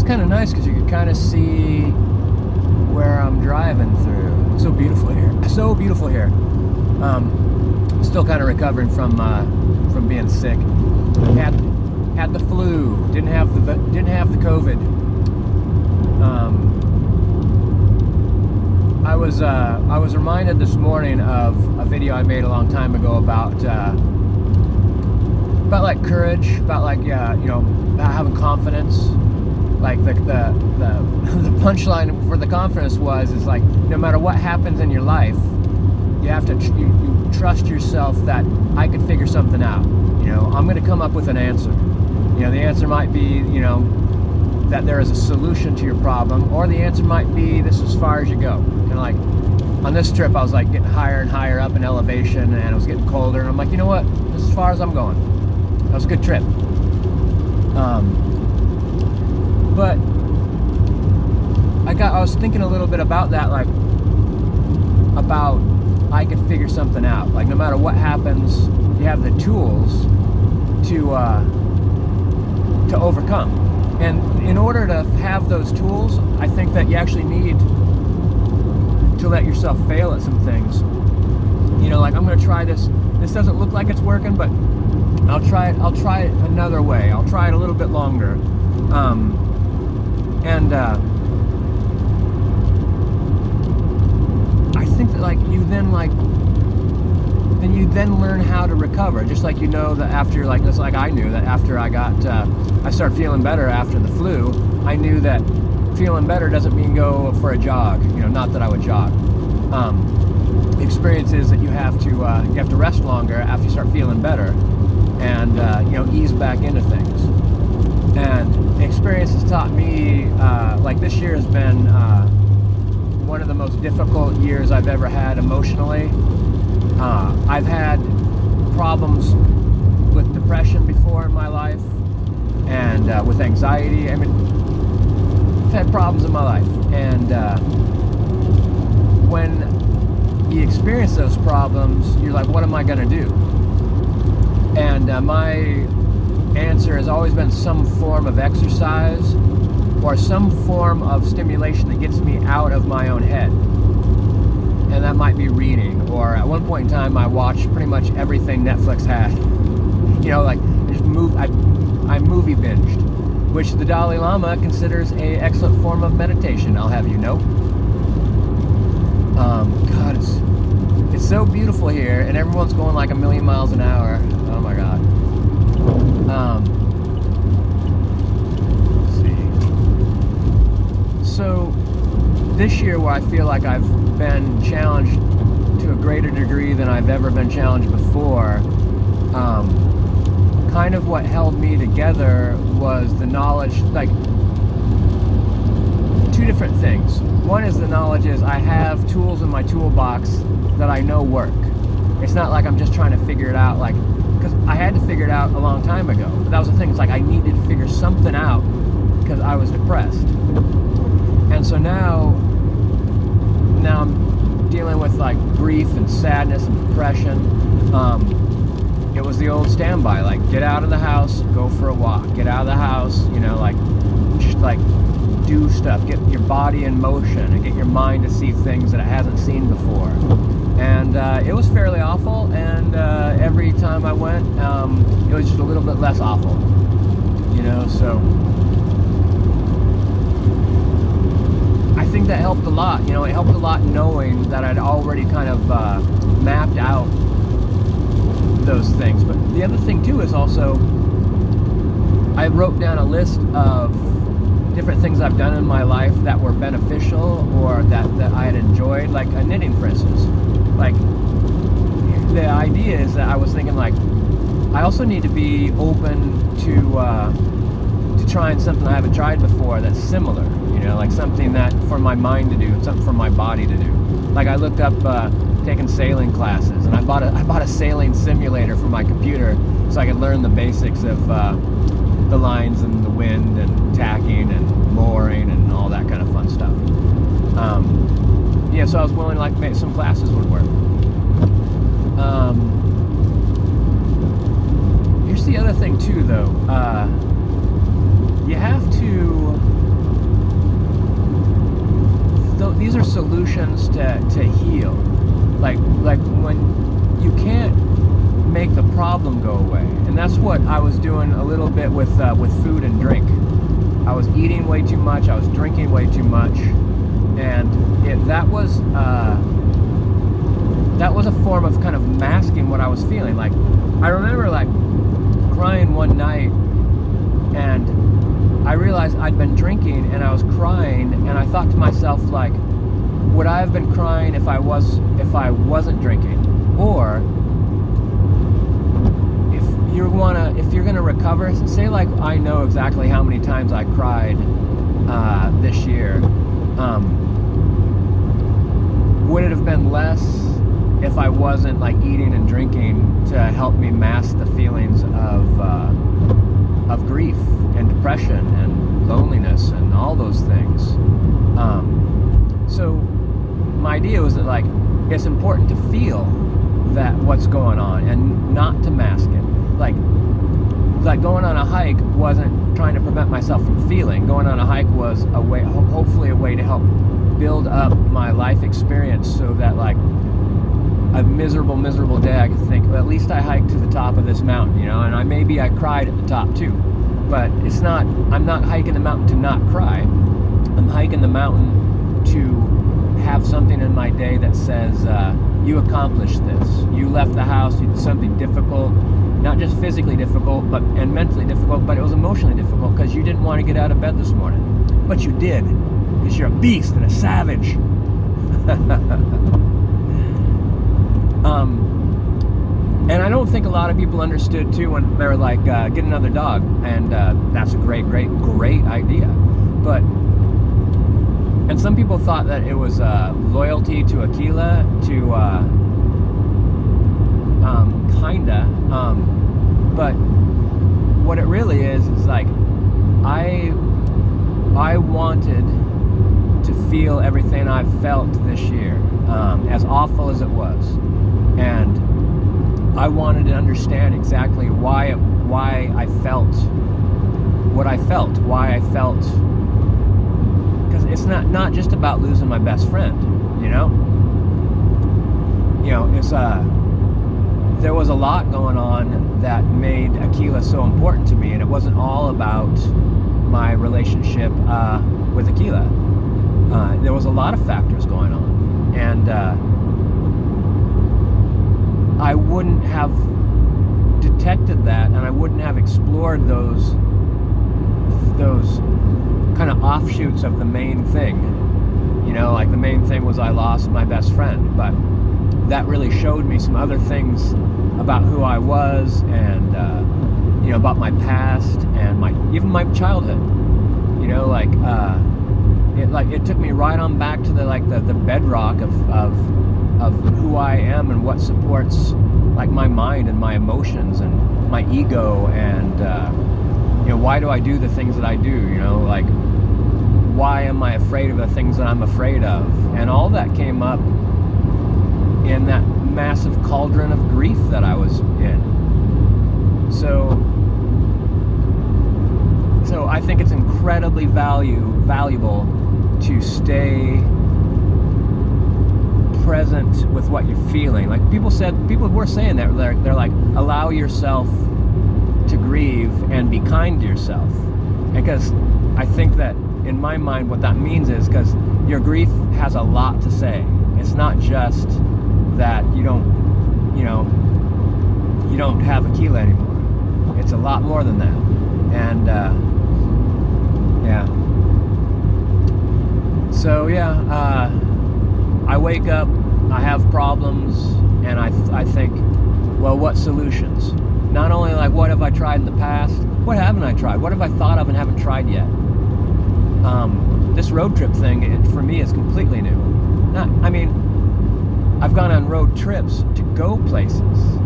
kind of nice because you can kind of see where I'm driving through. It's so beautiful here. So beautiful here. Still kind of recovering from being sick. Had the flu. Didn't have the COVID. I was reminded this morning of a video I made a long time ago about like courage, about like about having confidence. Like the punchline for the confidence is like, no matter what happens in your life, you have to you trust yourself that I could figure something out. I'm going to come up with an answer. The answer might be that there is a solution to your problem, or the answer might be this is as far as you go. Like on this trip, I was like getting higher and higher up in elevation, and it was getting colder, and I'm like, you know what? This is as far as I'm going. That was a good trip. But I was thinking a little bit about that, like about I could figure something out. Like no matter what happens, you have the tools to overcome. And in order to have those tools, I think that you actually need to let yourself fail at some things. Like I'm going to try this. This doesn't look like it's working, but I'll try it another way. I'll try it a little bit longer. I think that you then learn how to recover. Just like that after I knew that after I started feeling better after the flu, I knew that feeling better doesn't mean go for a jog. Not that I would jog. The experience is that you have to rest longer after you start feeling better, and ease back into things. And the experience has taught me, like this year has been one of the most difficult years I've ever had emotionally. I've had problems with depression before in my life, and with anxiety. I mean, I've had problems in my life, and when you experience those problems, you're like, what am I going to do? And my answer has always been some form of exercise or some form of stimulation that gets me out of my own head. And that might be reading, or at one point in time I watched pretty much everything Netflix had. I movie binged, which the Dalai Lama considers an excellent form of meditation, I'll have you know. God, it's so beautiful here, and everyone's going like 1,000,000 miles an hour. Oh my God. Let's see. So this year, where I feel like I've been challenged to a greater degree than I've ever been challenged before, kind of what held me together was the knowledge, like two different things. One is the knowledge is I have tools in my toolbox that I know work. It's not like I'm just trying to figure it out, because I had to figure it out a long time ago. But that was the thing, it's like I needed to figure something out because I was depressed. And so now I'm dealing with like grief and sadness and depression. It was the old standby, like get out of the house, go for a walk, get out of the house, just like do stuff, get your body in motion and get your mind to see things that it hasn't seen before. And it was fairly awful, and every time I went, it was just a little bit less awful, so I think that helped a lot. It helped a lot knowing that I'd already kind of mapped out those things. But the other thing too is also I wrote down a list of different things I've done in my life that were beneficial or that I had enjoyed, like knitting, for instance. Like the idea is that I was thinking, like, I also need to be open to trying something I haven't tried before that's similar, like something that for my mind to do, something for my body to do. Like I looked up taking sailing classes, and I bought a sailing simulator for my computer so I could learn the basics of the lines and the wind and tacking and mooring and all that kind of fun stuff. So I was willing to maybe some classes would work. Here's the other thing too, though. You have to solutions to heal. Like when you can't make the problem go away, and that's what I was doing a little bit with food and drink. I was eating way too much. I was drinking way too much, and that was a form of kind of masking what I was feeling. Like I remember like crying one night, and I realized I'd been drinking and I was crying, and I thought to myself, like, would I have been crying if I wasn't drinking? Or if you're gonna recover, say like I know exactly how many times I cried this year. Would it have been less if I wasn't like eating and drinking to help me mask the feelings of grief and depression and loneliness and all those things? So my idea was that like it's important to feel that what's going on and not to mask it. Like going on a hike wasn't trying to prevent myself from feeling. Going on a hike was a way, hopefully a way to help build up my life experience, so that like a miserable day I could think, well, at least I hiked to the top of this mountain, you know, and maybe I cried at the top too. But I'm not hiking the mountain to not cry. I'm hiking the mountain to have something in my day that says, you accomplished this. You left the house, you did something difficult, not just physically difficult, and mentally difficult, but it was emotionally difficult because you didn't want to get out of bed this morning. But you did, because you're a beast and a savage. And I don't think a lot of people understood too when they were like, get another dog, and that's a great idea. But and some people thought that it was loyalty to Aquila, to kinda, but what it really is like I wanted to feel everything I've felt this year, as awful as it was, and I wanted to understand exactly why I felt what I felt, why I felt. Because it's not just about losing my best friend, you know. It's there was a lot going on that made Aquila so important to me, and it wasn't all about my relationship with Aquila. There was a lot of factors going on, and I wouldn't have detected that, and I wouldn't have explored those kind of offshoots of the main thing. You know, like the main thing was I lost my best friend, but that really showed me some other things about who I was, and about my past and even my childhood. It took me right on back to the bedrock of who I am and what supports like my mind and my emotions and my ego, and why do I do the things that I do? Like, why am I afraid of the things that I'm afraid of? And all that came up in that massive cauldron of grief that I was in. So I think it's incredibly valuable to stay present with what you're feeling. Like people were saying that they're like, allow yourself to grieve and be kind to yourself. Because I think that in my mind what that means is, because your grief has a lot to say. It's not just that you don't have Aquila anymore. It's a lot more than that. And I wake up, I have problems, and I think, well, what solutions? Not only like, what have I tried in the past? What haven't I tried? What have I thought of and haven't tried yet? This road trip thing, for me, is completely new. I've gone on road trips to go places.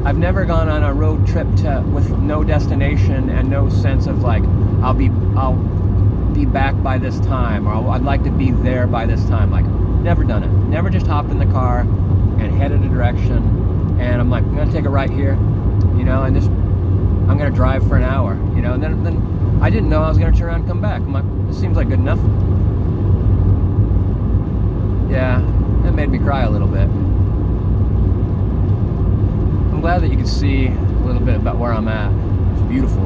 I've never gone on a road trip with no destination and no sense of like, I'll be back by this time, or I'd like to be there by this time. Like, never done it. Never just hopped in the car and headed a direction, and I'm like, I'm gonna take a right here, and I'm gonna drive for an hour, and then I didn't know I was gonna turn around and come back. I'm like, this seems like good enough. Yeah, that made me cry a little bit. I'm glad that you can see a little bit about where I'm at. It's beautiful,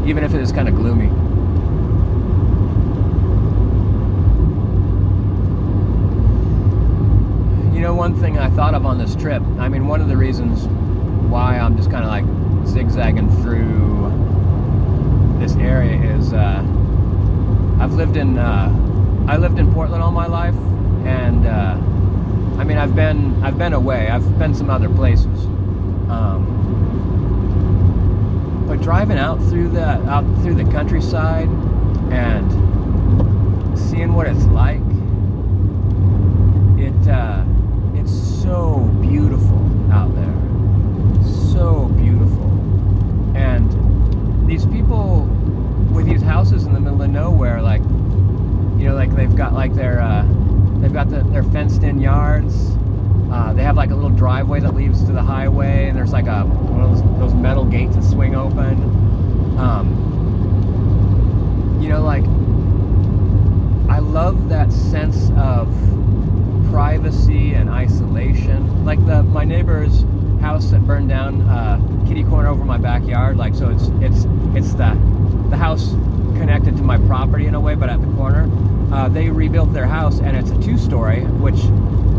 even if it is kind of gloomy. You know, one thing I thought of on this trip, I mean, one of the reasons why I'm just kind of like zigzagging through this area is I lived in Portland all my life, and I mean, I've been away. I've been some other places, but driving out through the countryside and seeing what it's like, it's so beautiful out there, so beautiful. And these people with these houses in the middle of nowhere, like, you know, like they've got like their their fenced-in yards. They have like a little driveway that leads to the highway, and there's like one of those metal gates that swing open. You know, like, I love that sense of privacy and isolation. Like my neighbor's house that burned down, kitty corner over my backyard. Like, so it's the house connected to my property in a way, but at the corner. They rebuilt their house, and it's a 2-story, which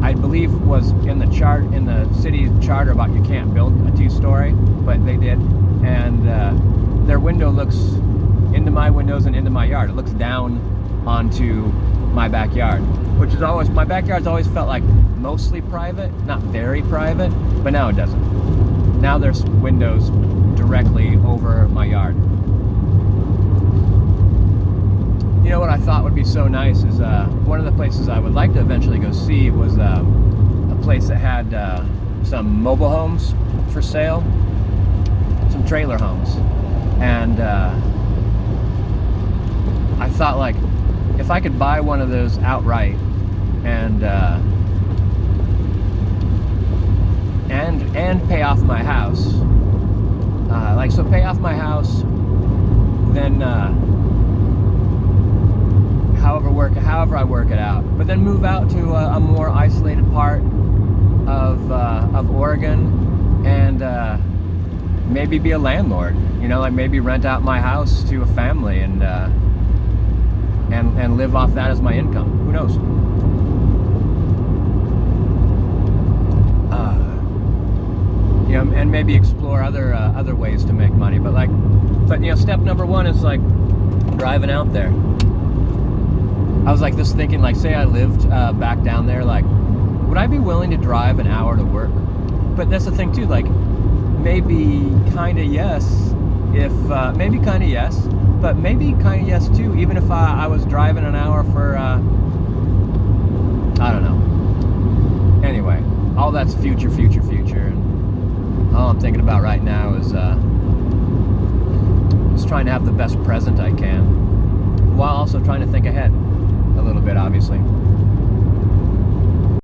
I believe was in the city charter about you can't build a 2-story, but they did. And their window looks into my windows and into my yard. It looks down onto my backyard, which is always, my backyard's always felt like mostly private, not very private, but now it doesn't. Now there's windows directly over my yard. You know what I thought would be so nice is one of the places I would like to eventually go see was a place that had some mobile homes for sale, some trailer homes. And I thought, like, if I could buy one of those outright and pay off my house, pay off my house, then however I work it out, but then move out to a more isolated part of Oregon, and maybe be a landlord. You know, like maybe rent out my house to a family and live off that as my income. Who knows? You know, and maybe explore other ways to make money. But you know, step number one is like driving out there. I was like this thinking, like, say I lived back down there, like, would I be willing to drive an hour to work? But that's the thing too, like, maybe kind of yes, but maybe kind of yes too, even if I was driving an hour for, I don't know. Anyway, all that's future, and all I'm thinking about right now is just trying to have the best present I can, while also trying to think ahead a little bit, obviously.